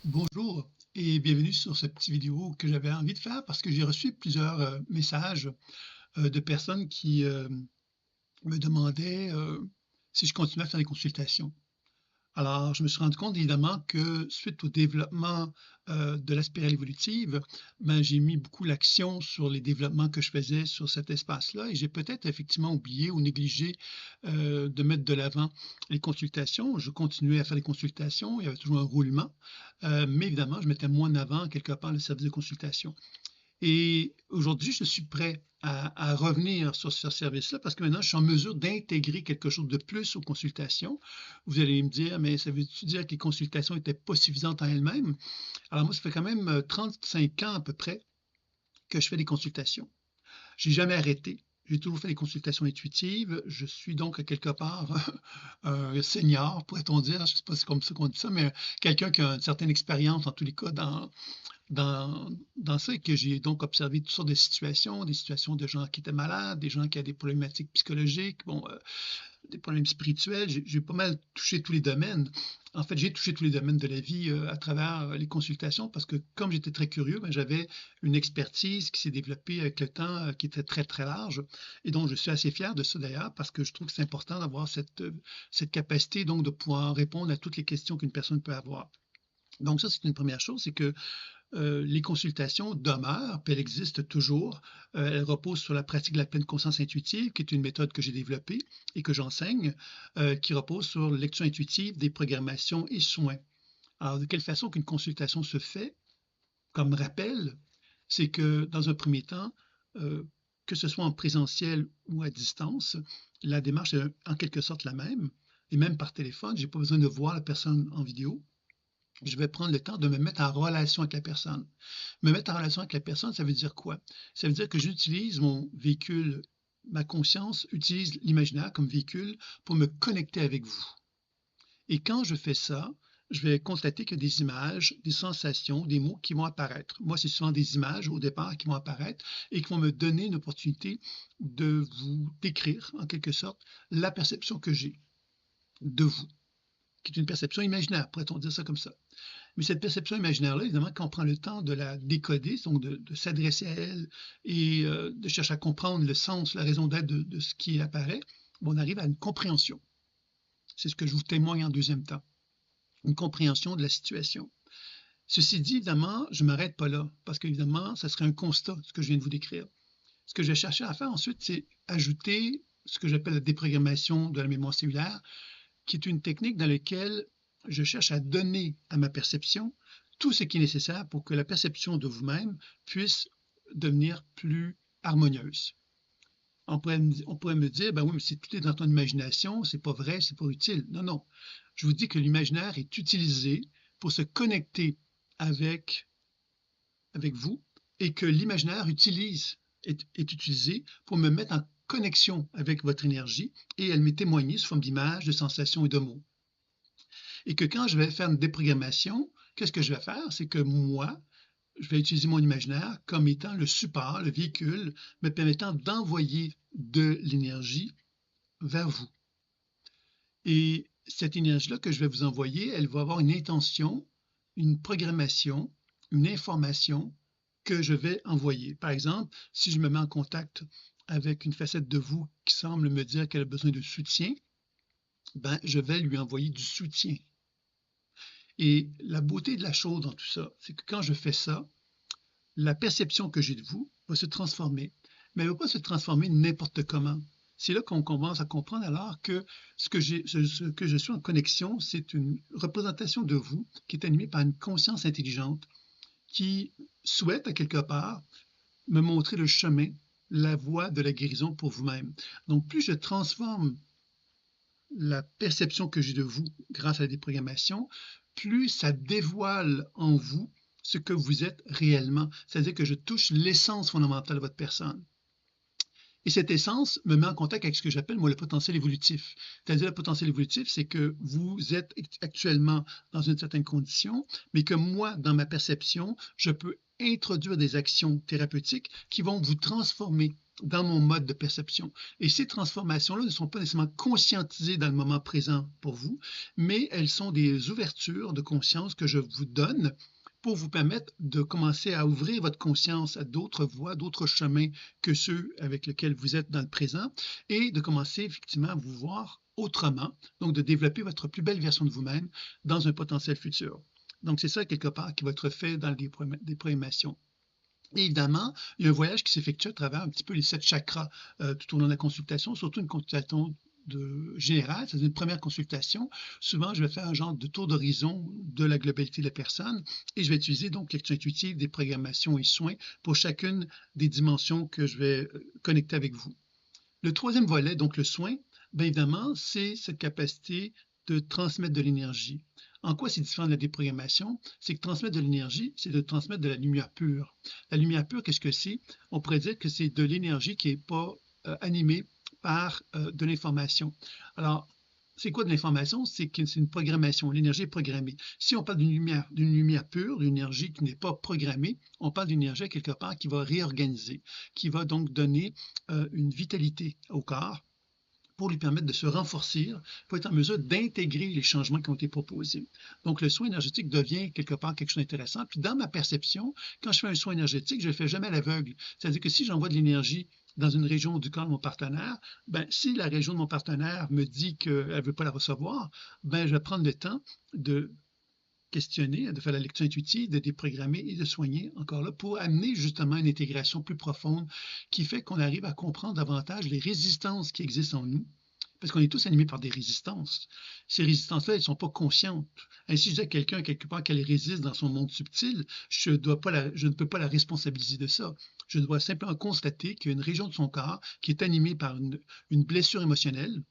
Bonjour et bienvenue sur cette petite vidéo que j'avais envie de faire parce que j'ai reçu plusieurs messages de personnes qui me demandaient si je continuais à faire des consultations. Alors, je me suis rendu compte évidemment que suite au développement de la spirale évolutive, ben, j'ai mis beaucoup l'action sur les développements que je faisais sur cet espace-là et j'ai peut-être effectivement oublié ou négligé de mettre de l'avant les consultations. Je continuais à faire des consultations, il y avait toujours un roulement, mais évidemment, je mettais moins en avant quelque part le service de consultation. Et aujourd'hui, je suis prêt à revenir sur ce service-là parce que maintenant, je suis en mesure d'intégrer quelque chose de plus aux consultations. Vous allez me dire, mais ça veut-tu dire que les consultations n'étaient pas suffisantes en elles-mêmes? Alors moi, ça fait quand même 35 ans à peu près que je fais des consultations. J'ai jamais arrêté. J'ai toujours fait des consultations intuitives. Je suis donc à quelque part un senior, pourrait-on dire. Je ne sais pas si c'est comme ça qu'on dit ça, mais quelqu'un qui a une certaine expérience, en tous les cas, dans ça, et que j'ai donc observé toutes sortes de situations, des situations de gens qui étaient malades, des gens qui avaient des problématiques psychologiques, bon, des problèmes spirituels. J'ai pas mal touché tous les domaines. En fait, j'ai touché tous les domaines de la vie à travers les consultations parce que comme j'étais très curieux, ben, j'avais une expertise qui s'est développée avec le temps qui était très, très large. Et donc, je suis assez fier de ça d'ailleurs parce que je trouve que c'est important d'avoir cette capacité donc de pouvoir répondre à toutes les questions qu'une personne peut avoir. Donc ça, c'est une première chose, c'est que les consultations demeurent, puis elles existent toujours. Elles reposent sur la pratique de la pleine conscience intuitive, qui est une méthode que j'ai développée et que j'enseigne, qui repose sur la lecture intuitive des programmations et soins. Alors, de quelle façon qu'une consultation se fait, comme rappel, c'est que dans un premier temps, que ce soit en présentiel ou à distance, la démarche est en quelque sorte la même, et même par téléphone, je n'ai pas besoin de voir la personne en vidéo. Je vais prendre le temps de me mettre en relation avec la personne. Me mettre en relation avec la personne, ça veut dire quoi? Ça veut dire que j'utilise mon véhicule, ma conscience utilise l'imaginaire comme véhicule pour me connecter avec vous. Et quand je fais ça, je vais constater qu'il y a des images, des sensations, des mots qui vont apparaître. Moi, c'est souvent des images au départ qui vont apparaître et qui vont me donner une opportunité de vous décrire, en quelque sorte, la perception que j'ai de vous, qui est une perception imaginaire, pourrait-on dire ça comme ça. Mais cette perception imaginaire-là, évidemment, quand on prend le temps de la décoder, donc de s'adresser à elle et de chercher à comprendre le sens, la raison d'être de ce qui apparaît, bon, on arrive à une compréhension. C'est ce que je vous témoigne en deuxième temps, une compréhension de la situation. Ceci dit, évidemment, je ne m'arrête pas là, parce qu'évidemment, ça serait un constat, ce que je viens de vous décrire. Ce que je vais chercher à faire ensuite, c'est ajouter ce que j'appelle la déprogrammation de la mémoire cellulaire, qui est une technique dans laquelle je cherche à donner à ma perception tout ce qui est nécessaire pour que la perception de vous-même puisse devenir plus harmonieuse. On pourrait me dire, ben oui, mais si tout est dans ton imagination, c'est pas vrai, c'est pas utile. Non, non. Je vous dis que l'imaginaire est utilisé pour se connecter avec, avec vous et que l'imaginaire est utilisé pour me mettre en connexion avec votre énergie et elle m'est témoignée sous forme d'images, de sensations et de mots. Et que quand je vais faire une déprogrammation, qu'est-ce que je vais faire? C'est que moi, je vais utiliser mon imaginaire comme étant le support, le véhicule, me permettant d'envoyer de l'énergie vers vous. Et cette énergie-là que je vais vous envoyer, elle va avoir une intention, une programmation, une information que je vais envoyer. Par exemple, si je me mets en contact avec une facette de vous qui semble me dire qu'elle a besoin de soutien, ben, je vais lui envoyer du soutien. Et la beauté de la chose dans tout ça, c'est que quand je fais ça, la perception que j'ai de vous va se transformer, mais elle ne va pas se transformer n'importe comment. C'est là qu'on commence à comprendre alors que ce que je suis en connexion, c'est une représentation de vous qui est animée par une conscience intelligente qui souhaite à quelque part me montrer le chemin, la voie de la guérison pour vous-même. Donc plus je transforme la perception que j'ai de vous grâce à la déprogrammation, plus ça dévoile en vous ce que vous êtes réellement. C'est-à-dire que je touche l'essence fondamentale de votre personne. Et cette essence me met en contact avec ce que j'appelle, moi, le potentiel évolutif. C'est-à-dire, le potentiel évolutif, c'est que vous êtes actuellement dans une certaine condition, mais que moi, dans ma perception, je peux introduire des actions thérapeutiques qui vont vous transformer dans mon mode de perception. Et ces transformations-là ne sont pas nécessairement conscientisées dans le moment présent pour vous, mais elles sont des ouvertures de conscience que je vous donne pour vous permettre de commencer à ouvrir votre conscience à d'autres voies, d'autres chemins que ceux avec lesquels vous êtes dans le présent, et de commencer effectivement à vous voir autrement, donc de développer votre plus belle version de vous-même dans un potentiel futur. Donc c'est ça quelque part qui va être fait dans des programmations. Et évidemment, il y a un voyage qui s'effectue à travers un petit peu les 7 chakras tout au long de la consultation, surtout une consultation générale, c'est une première consultation. Souvent, je vais faire un genre de tour d'horizon de la globalité de la personne et je vais utiliser donc lecture intuitive, des programmations et soins pour chacune des dimensions que je vais connecter avec vous. Le troisième volet, donc le soin, bien évidemment, c'est cette capacité de transmettre de l'énergie. En quoi c'est différent de la déprogrammation? C'est que transmettre de l'énergie, c'est de transmettre de la lumière pure. La lumière pure, qu'est-ce que c'est? On pourrait dire que c'est de l'énergie qui n'est pas animée par de l'information. Alors, c'est quoi de l'information? C'est que c'est une programmation. L'énergie est programmée. Si on parle d'une lumière pure, d'une énergie qui n'est pas programmée, on parle d'une énergie quelque part qui va réorganiser, qui va donc donner une vitalité au corps pour lui permettre de se renforcer, pour être en mesure d'intégrer les changements qui ont été proposés. Donc, le soin énergétique devient quelque part quelque chose d'intéressant. Puis, dans ma perception, quand je fais un soin énergétique, je ne le fais jamais à l'aveugle. C'est-à-dire que si j'envoie de l'énergie dans une région du corps de mon partenaire, ben, si la région de mon partenaire me dit qu'elle ne veut pas la recevoir, ben, je vais prendre le temps de questionner, de faire la lecture intuitive, de déprogrammer et de soigner, encore là, pour amener justement une intégration plus profonde qui fait qu'on arrive à comprendre davantage les résistances qui existent en nous, parce qu'on est tous animés par des résistances. Ces résistances-là, elles ne sont pas conscientes. Ainsi, je dis à quelqu'un, quelque part, qu'elle résiste dans son monde subtil, je ne peux pas la responsabiliser de ça. Je dois simplement constater qu'il y a une région de son corps qui est animée par une blessure émotionnelle,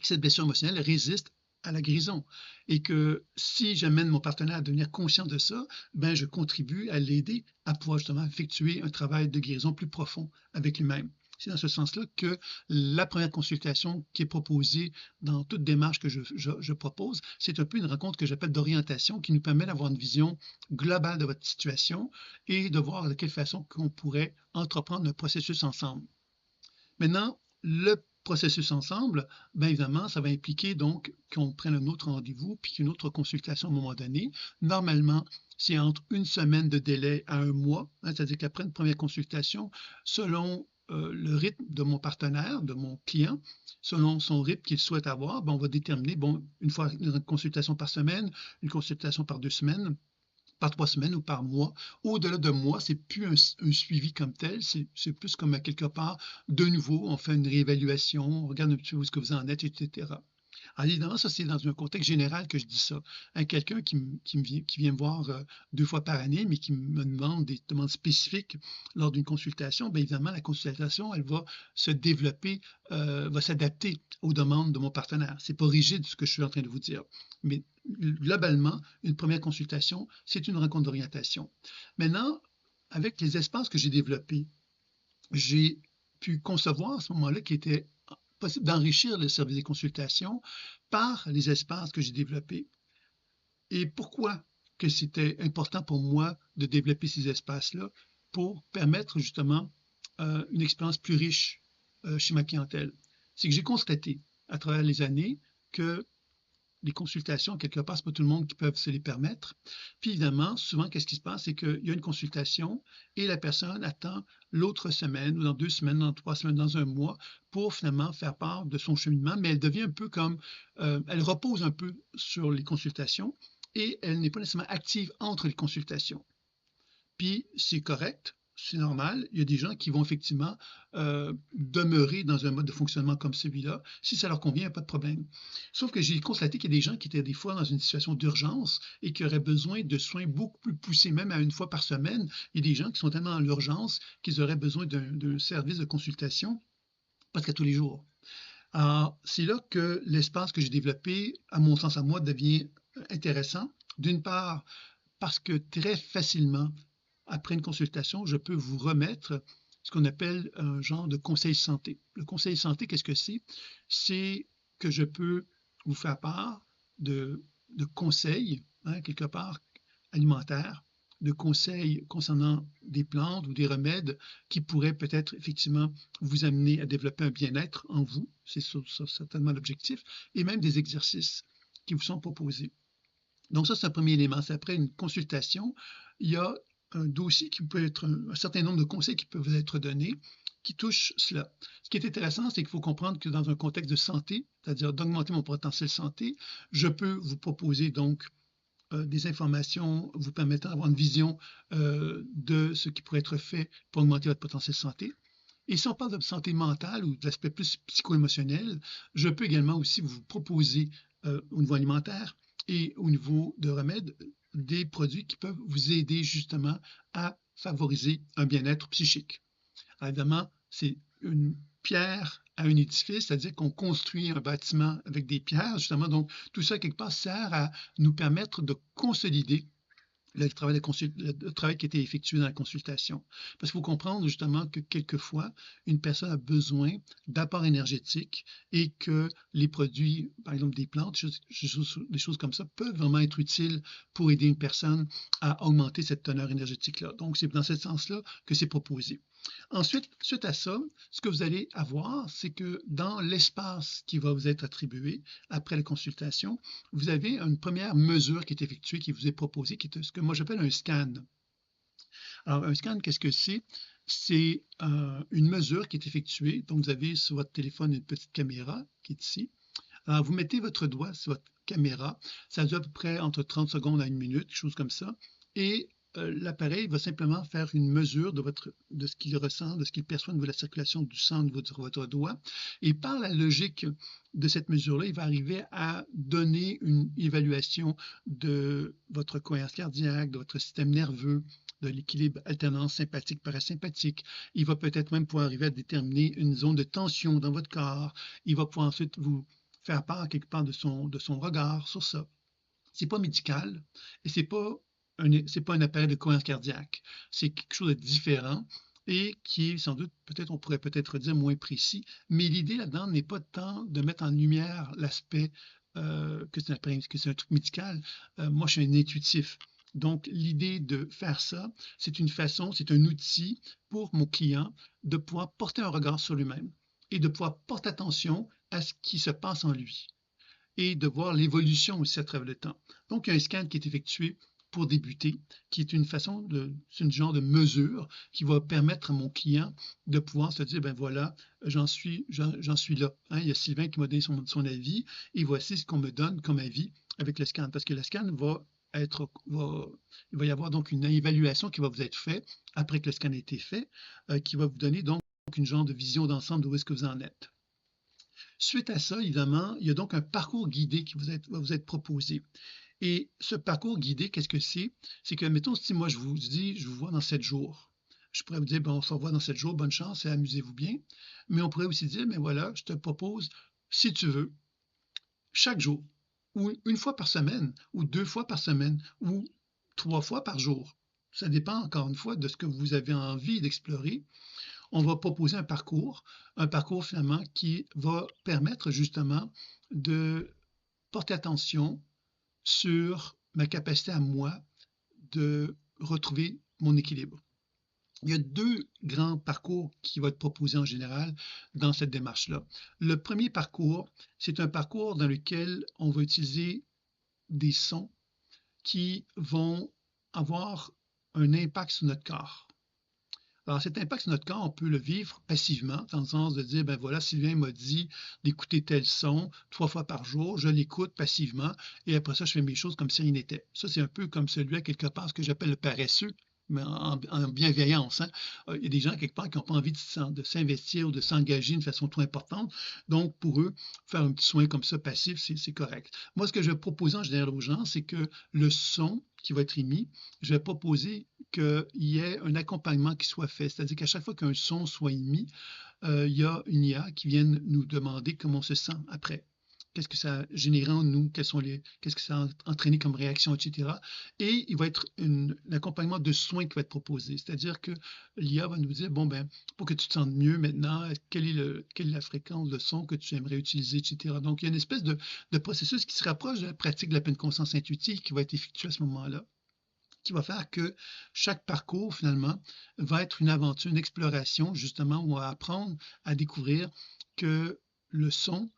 que cette blessure émotionnelle résiste à la guérison et que si j'amène mon partenaire à devenir conscient de ça, ben je contribue à l'aider à pouvoir justement effectuer un travail de guérison plus profond avec lui-même. C'est dans ce sens-là que la première consultation qui est proposée dans toute démarche que je propose, c'est un peu une rencontre que j'appelle d'orientation qui nous permet d'avoir une vision globale de votre situation et de voir de quelle façon qu'on pourrait entreprendre un processus ensemble. Maintenant, le processus ensemble, bien évidemment, ça va impliquer donc qu'on prenne un autre rendez-vous puis une autre consultation à un moment donné. Normalement, c'est entre une semaine de délai à un mois, c'est-à-dire qu'après une première consultation, selon le rythme de mon partenaire, de mon client, selon son rythme qu'il souhaite avoir, ben, on va déterminer, bon, une fois une consultation par semaine, une consultation par 2 semaines, par 3 semaines ou par mois. Au-delà de mois, c'est plus un suivi comme tel, c'est plus comme à quelque part, de nouveau, on fait une réévaluation, on regarde un petit peu où est-ce que vous en êtes, etc. Alors évidemment, ça, c'est dans un contexte général que je dis ça. Quelqu'un qui vient me voir 2 fois par année, mais qui me demande des demandes spécifiques lors d'une consultation, bien évidemment, la consultation, elle va se développer, va s'adapter aux demandes de mon partenaire. C'est pas rigide ce que je suis en train de vous dire. Mais globalement, une première consultation, c'est une rencontre d'orientation. Maintenant, avec les espaces que j'ai développés, j'ai pu concevoir à ce moment-là qu'il était possible d'enrichir le service des consultations par les espaces que j'ai développés. Et pourquoi que c'était important pour moi de développer ces espaces-là pour permettre justement une expérience plus riche chez ma clientèle? C'est que j'ai constaté à travers les années que les consultations, quelque part, ce n'est pas tout le monde qui peut se les permettre. Puis évidemment, souvent, qu'est-ce qui se passe? C'est qu'il y a une consultation et la personne attend l'autre semaine, ou dans 2 semaines, dans 3 semaines, dans un mois, pour finalement faire part de son cheminement, mais elle devient un peu comme, elle repose un peu sur les consultations et elle n'est pas nécessairement active entre les consultations. Puis c'est correct, c'est normal. Il y a des gens qui vont effectivement demeurer dans un mode de fonctionnement comme celui-là. Si ça leur convient, il n'y a pas de problème. Sauf que j'ai constaté qu'il y a des gens qui étaient des fois dans une situation d'urgence et qui auraient besoin de soins beaucoup plus poussés, même à une fois par semaine. Il y a des gens qui sont tellement dans l'urgence qu'ils auraient besoin d'un service de consultation presque à tous les jours. Alors, c'est là que l'espace que j'ai développé, à mon sens à moi, devient intéressant. D'une part, parce que très facilement, après une consultation, je peux vous remettre ce qu'on appelle un genre de conseil santé. Le conseil santé, qu'est-ce que c'est? C'est que je peux vous faire part de conseils, quelque part, alimentaires, de conseils concernant des plantes ou des remèdes qui pourraient peut-être effectivement vous amener à développer un bien-être en vous, c'est certainement l'objectif, et même des exercices qui vous sont proposés. Donc ça, c'est un premier élément. C'est après une consultation, il y a un dossier qui peut être un certain nombre de conseils qui peuvent être donnés qui touchent cela. Ce qui est intéressant, c'est qu'il faut comprendre que dans un contexte de santé, c'est-à-dire d'augmenter mon potentiel santé, je peux vous proposer donc des informations vous permettant d'avoir une vision de ce qui pourrait être fait pour augmenter votre potentiel santé. Et si on parle de santé mentale ou de l'aspect plus psycho-émotionnel, je peux également aussi vous proposer au niveau alimentaire et au niveau de remèdes des produits qui peuvent vous aider justement à favoriser un bien-être psychique. Alors évidemment, c'est une pierre à un édifice, c'est-à-dire qu'on construit un bâtiment avec des pierres, justement. Donc, tout ça, quelque part, sert à nous permettre de consolider le travail qui a été effectué dans la consultation. Parce qu'il faut comprendre justement que quelquefois, une personne a besoin d'apports énergétiques et que les produits, par exemple des plantes, des choses comme ça, peuvent vraiment être utiles pour aider une personne à augmenter cette teneur énergétique-là. Donc, c'est dans ce sens-là que c'est proposé. Ensuite, suite à ça, ce que vous allez avoir, c'est que dans l'espace qui va vous être attribué après la consultation, vous avez une première mesure qui est effectuée, qui vous est proposée, qui est ce que moi j'appelle un scan. Alors, un scan, qu'est-ce que c'est? C'est une mesure qui est effectuée. Donc, vous avez sur votre téléphone une petite caméra qui est ici. Alors, vous mettez votre doigt sur votre caméra. Ça dure à peu près entre 30 secondes à 1 minute, quelque chose comme ça. Et l'appareil va simplement faire une mesure de ce qu'il ressent, de ce qu'il perçoit au niveau de la circulation du sang au niveau de votre doigt. Et par la logique de cette mesure-là, il va arriver à donner une évaluation de votre cohérence cardiaque, de votre système nerveux, de l'équilibre alternance sympathique-parasympathique. Il va peut-être même pouvoir arriver à déterminer une zone de tension dans votre corps. Il va pouvoir ensuite vous faire part quelque part de son regard sur ça. C'est pas médical et c'est pas un appareil de cohérence cardiaque. C'est quelque chose de différent et qui est sans doute, peut-être, on pourrait peut-être dire moins précis, mais l'idée là-dedans n'est pas tant de mettre en lumière l'aspect que c'est un truc médical. Moi, je suis un intuitif. Donc, l'idée de faire ça, c'est une façon, c'est un outil pour mon client de pouvoir porter un regard sur lui-même et de pouvoir porter attention à ce qui se passe en lui et de voir l'évolution aussi à travers le temps. Donc, il y a un scan qui est effectué pour débuter, qui est c'est une genre de mesure qui va permettre à mon client de pouvoir se dire, ben voilà, j'en suis là. Hein, il y a Sylvain qui m'a donné son avis et voici ce qu'on me donne comme avis avec le scan. Parce que le scan il va y avoir donc une évaluation qui va vous être faite après que le scan a été fait, qui va vous donner donc une genre de vision d'ensemble de où est-ce que vous en êtes. Suite à ça, évidemment, il y a donc un parcours guidé qui va vous être proposé. Et ce parcours guidé, qu'est-ce que c'est? C'est que, mettons, si moi je vous dis, je vous vois dans 7 jours, je pourrais vous dire, bon, on se revoit dans 7 jours, bonne chance et amusez-vous bien. Mais on pourrait aussi dire, mais voilà, je te propose, si tu veux, chaque jour, ou une fois par semaine, ou 2 fois par semaine, ou 3 fois par jour. Ça dépend encore une fois de ce que vous avez envie d'explorer. On va proposer un parcours finalement qui va permettre justement de porter attention sur ma capacité à moi de retrouver mon équilibre. Il y a 2 grands parcours qui vont être proposés en général dans cette démarche-là. Le premier parcours, c'est un parcours dans lequel on va utiliser des sons qui vont avoir un impact sur notre corps. Alors, cet impact sur notre corps, on peut le vivre passivement, dans le sens de dire, ben voilà, Sylvain m'a dit d'écouter tel son 3 fois par jour, je l'écoute passivement, et après ça, je fais mes choses comme si rien n'était. Ça, c'est un peu comme celui, à quelque part, ce que j'appelle le paresseux, mais en bienveillance. Hein. Il y a des gens, quelque part, qui n'ont pas envie de s'investir ou de s'engager d'une façon trop importante. Donc, pour eux, faire un petit soin comme ça, passif, c'est correct. Moi, ce que je vais proposer en général aux gens, c'est que le son qui va être émis, je vais proposer qu'il y ait un accompagnement qui soit fait. C'est-à-dire qu'à chaque fois qu'un son soit émis, il y a une IA qui vient nous demander comment on se sent après. Qu'est-ce que ça a généré en nous, qu'est-ce que ça a entraîné comme réaction, etc. Et il va être un accompagnement de soins qui va être proposé. C'est-à-dire que l'IA va nous dire, bon, ben, pour que tu te sentes mieux maintenant, quelle est la fréquence de son que tu aimerais utiliser, etc. Donc, il y a une espèce de processus qui se rapproche de la pratique de la pleine conscience intuitive qui va être effectué à ce moment-là. qui va faire que chaque parcours, finalement, va être une aventure, une exploration, justement, où on va apprendre à découvrir que le son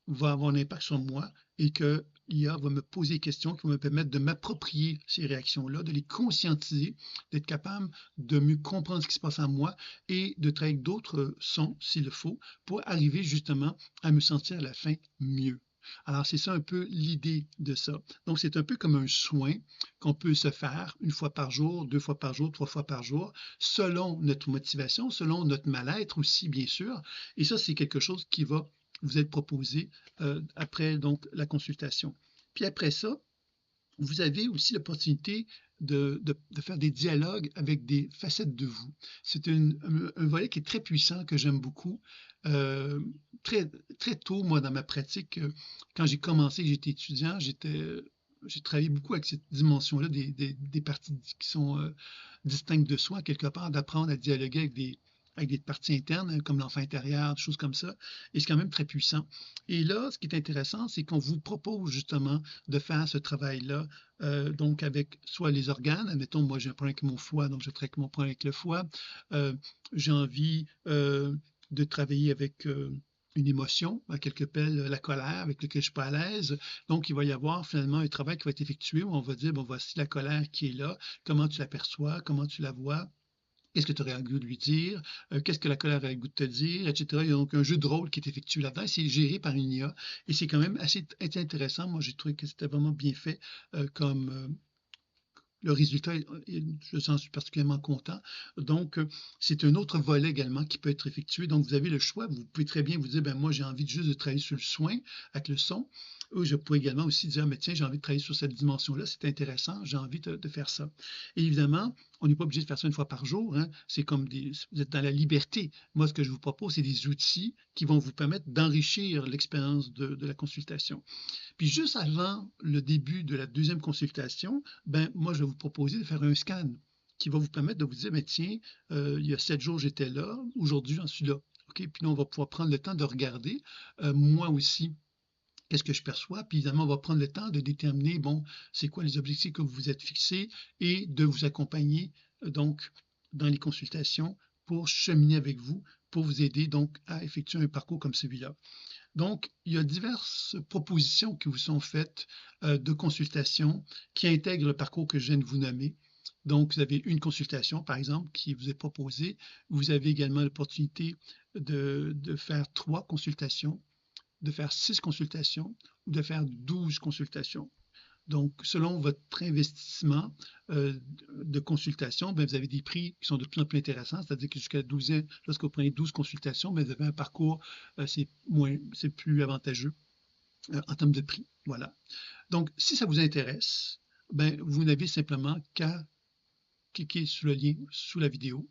va avoir un impact sur moi et que l'IA va me poser des questions qui vont me permettre de m'approprier ces réactions-là, de les conscientiser, d'être capable de mieux comprendre ce qui se passe en moi et de travailler avec d'autres sons, s'il le faut, pour arriver justement à me sentir à la fin mieux. Alors, c'est ça un peu l'idée de ça. Donc, c'est un peu comme un soin qu'on peut se faire une fois par jour, 2 fois par jour, 3 fois par jour, selon notre motivation, selon notre mal-être aussi, bien sûr. Et ça, c'est quelque chose qui va vous être proposé après donc la consultation. Puis après ça, vous avez aussi l'opportunité de faire des dialogues avec des facettes de vous. C'est un volet qui est très puissant, que j'aime beaucoup. Euh, très, très tôt, moi, dans ma pratique, quand j'ai commencé, j'étais étudiant, j'ai travaillé beaucoup avec cette dimension-là des parties qui sont distinctes de soi, quelque part, d'apprendre à dialoguer avec des parties internes, comme l'enfant intérieur, des choses comme ça. Et c'est quand même très puissant. Et là, ce qui est intéressant, c'est qu'on vous propose justement de faire ce travail-là, donc avec soit les organes, admettons, moi j'ai un problème avec mon foie, donc je traite mon problème avec le foie. Euh, j'ai envie de travailler avec une émotion, quelque part la colère, avec laquelle je suis pas à l'aise. Donc, il va y avoir finalement un travail qui va être effectué où on va dire, bon, voici la colère qui est là, comment tu l'aperçois, comment tu la vois. Qu'est-ce que tu aurais le goût de lui dire? Qu'est-ce que la colère aurait le goût de te dire, etc. Il y a donc un jeu de rôle qui est effectué là-dedans. C'est géré par une IA et c'est quand même assez intéressant. Moi, j'ai trouvé que c'était vraiment bien fait comme le résultat, je s'en suis particulièrement content. Donc, c'est un autre volet également qui peut être effectué. Donc, vous avez le choix. Vous pouvez très bien vous dire, ben moi, j'ai envie juste de travailler sur le soin avec le son. Ou je pourrais également aussi dire, mais tiens, j'ai envie de travailler sur cette dimension-là, c'est intéressant, j'ai envie de faire ça. Et évidemment, on n'est pas obligé de faire ça une fois par jour, hein. C'est comme vous êtes dans la liberté. Moi, ce que je vous propose, c'est des outils qui vont vous permettre d'enrichir l'expérience de la consultation. Puis juste avant le début de la deuxième consultation, ben moi, je vais vous proposer de faire un scan qui va vous permettre de vous dire, mais tiens, il y a 7 jours, j'étais là, aujourd'hui, j'en suis là. OK? Puis là, on va pouvoir prendre le temps de regarder, moi aussi, qu'est-ce que je perçois. Puis évidemment, on va prendre le temps de déterminer, bon, c'est quoi les objectifs que vous vous êtes fixés et de vous accompagner donc dans les consultations pour cheminer avec vous, pour vous aider donc à effectuer un parcours comme celui-là. Donc, il y a diverses propositions qui vous sont faites de consultation qui intègrent le parcours que je viens de vous nommer. Donc, vous avez une consultation, par exemple, qui vous est proposée. Vous avez également l'opportunité de faire 3 consultations, de faire 6 consultations ou de faire 12 consultations. Donc, selon votre investissement de consultation, ben, vous avez des prix qui sont de plus en plus intéressants, c'est-à-dire que jusqu'à 12 ans, lorsque vous prenez 12 consultations, ben, vous avez un parcours, c'est plus avantageux en termes de prix. Voilà. Donc, si ça vous intéresse, ben, vous n'avez simplement qu'à cliquer sur le lien sous la vidéo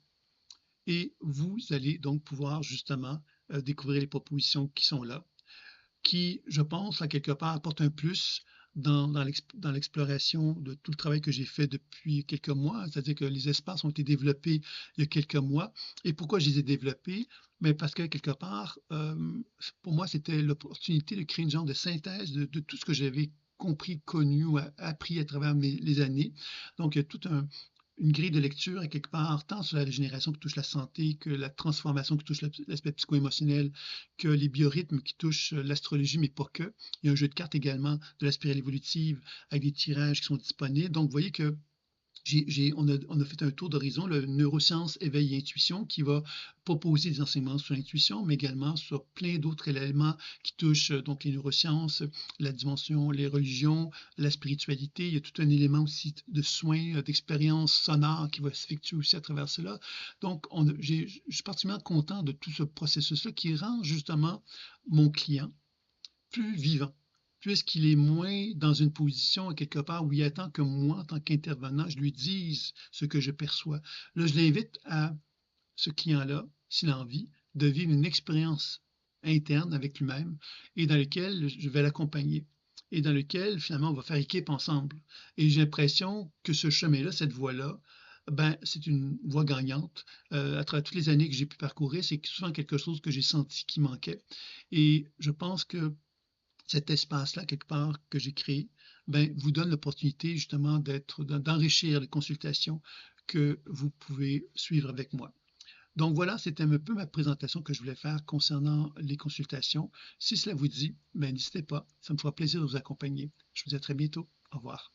et vous allez donc pouvoir justement découvrir les propositions qui sont là, qui, je pense, à quelque part, apporte un plus dans l'exploration de tout le travail que j'ai fait depuis quelques mois, c'est-à-dire que les espaces ont été développés il y a quelques mois. Et pourquoi je les ai développés? Mais parce que quelque part, pour moi, c'était l'opportunité de créer une genre de synthèse de tout ce que j'avais compris, connu ou appris à travers les années. Donc, il y a tout une grille de lecture à quelque part, tant sur la régénération qui touche la santé, que la transformation qui touche l'aspect psycho-émotionnel, que les biorhythmes qui touchent l'astrologie, mais pas que. Il y a un jeu de cartes également de la spirale évolutive avec des tirages qui sont disponibles. Donc, vous voyez que on a fait un tour d'horizon, le neurosciences, éveil et intuition, qui va proposer des enseignements sur l'intuition, mais également sur plein d'autres éléments qui touchent donc les neurosciences, la dimension, les religions, la spiritualité. Il y a tout un élément aussi de soins, d'expérience sonore qui va s'effectuer aussi à travers cela. Donc, je suis particulièrement content de tout ce processus-là qui rend justement mon client plus vivant, puisqu'il est moins dans une position quelque part où il attend que moi, en tant qu'intervenant, je lui dise ce que je perçois. Là, je l'invite à ce client-là, s'il a envie, de vivre une expérience interne avec lui-même et dans laquelle je vais l'accompagner et dans lequel, finalement, on va faire équipe ensemble. Et j'ai l'impression que ce chemin-là, cette voie-là, ben, c'est une voie gagnante. À travers toutes les années que j'ai pu parcourir, c'est souvent quelque chose que j'ai senti qui manquait. Et je pense que cet espace-là, quelque part, que j'ai créé, ben, vous donne l'opportunité justement d'enrichir les consultations que vous pouvez suivre avec moi. Donc voilà, c'était un peu ma présentation que je voulais faire concernant les consultations. Si cela vous dit, ben, n'hésitez pas, ça me fera plaisir de vous accompagner. Je vous dis à très bientôt. Au revoir.